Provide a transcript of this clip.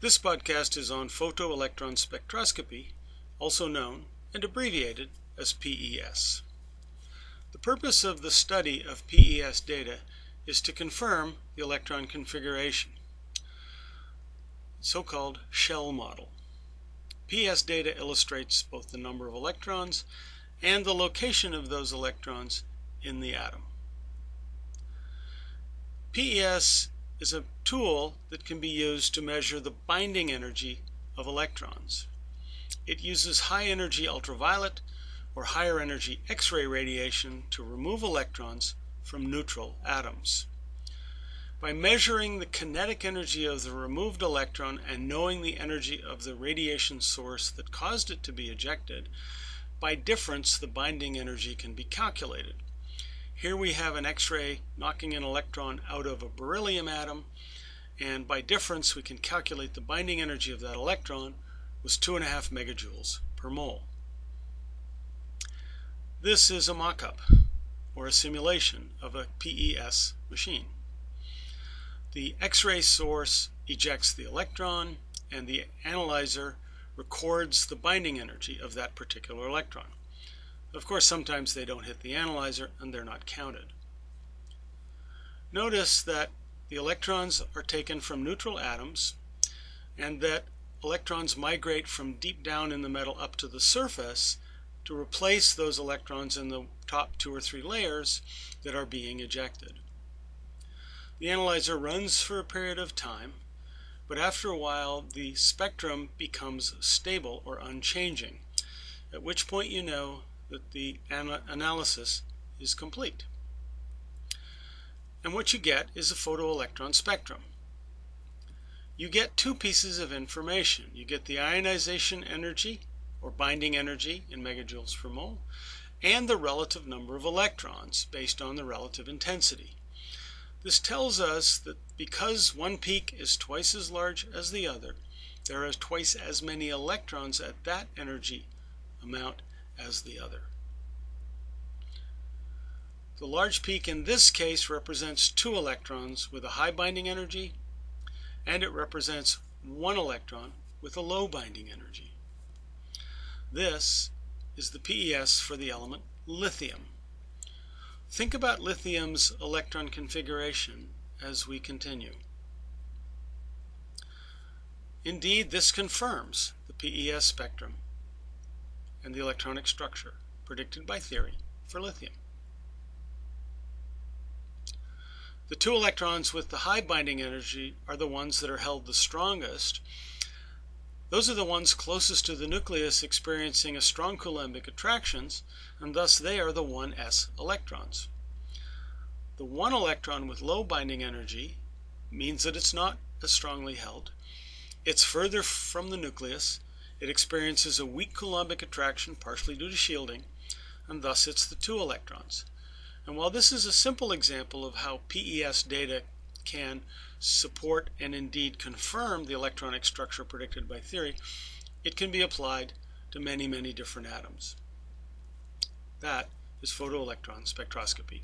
This podcast is on photoelectron spectroscopy, also known and abbreviated as PES. The purpose of the study of PES data is to confirm the electron configuration, so-called shell model. PES data illustrates both the number of electrons and the location of those electrons in the atom. PES is a tool that can be used to measure the binding energy of electrons. It uses high energy ultraviolet or higher energy X-ray radiation to remove electrons from neutral atoms. By measuring the kinetic energy of the removed electron and knowing the energy of the radiation source that caused it to be ejected, by difference the binding energy can be calculated. Here we have an X-ray knocking an electron out of a beryllium atom, and by difference we can calculate the binding energy of that electron was 2.5 megajoules per mole. This is a mock-up, or a simulation, of a PES machine. The X-ray source ejects the electron, and the analyzer records the binding energy of that particular electron. Of course, sometimes they don't hit the analyzer and they're not counted. Notice that the electrons are taken from neutral atoms and that electrons migrate from deep down in the metal up to the surface to replace those electrons in the top 2 or 3 layers that are being ejected. The analyzer runs for a period of time, but after a while the spectrum becomes stable or unchanging, at which point you know that the analysis is complete. And what you get is a photoelectron spectrum. You get 2 pieces of information. You get the ionization energy, or binding energy in megajoules per mole, and the relative number of electrons based on the relative intensity. This tells us that because one peak is twice as large as the other, there are twice as many electrons at that energy amount as the other. The large peak in this case represents 2 electrons with a high binding energy, and it represents 1 electron with a low binding energy. This is the PES for the element lithium. Think about lithium's electron configuration as we continue. Indeed, this confirms the PES spectrum and the electronic structure predicted by theory for lithium. The 2 electrons with the high binding energy are the ones that are held the strongest. Those are the ones closest to the nucleus experiencing a strong Coulombic attractions, and thus they are the 1s electrons. The 1 electron with low binding energy means that it's not as strongly held. It's further from the nucleus. It experiences a weak Coulombic attraction, partially due to shielding, and thus it's the 2 electrons. And while this is a simple example of how PES data can support and indeed confirm the electronic structure predicted by theory, it can be applied to many, many different atoms. That is photoelectron spectroscopy.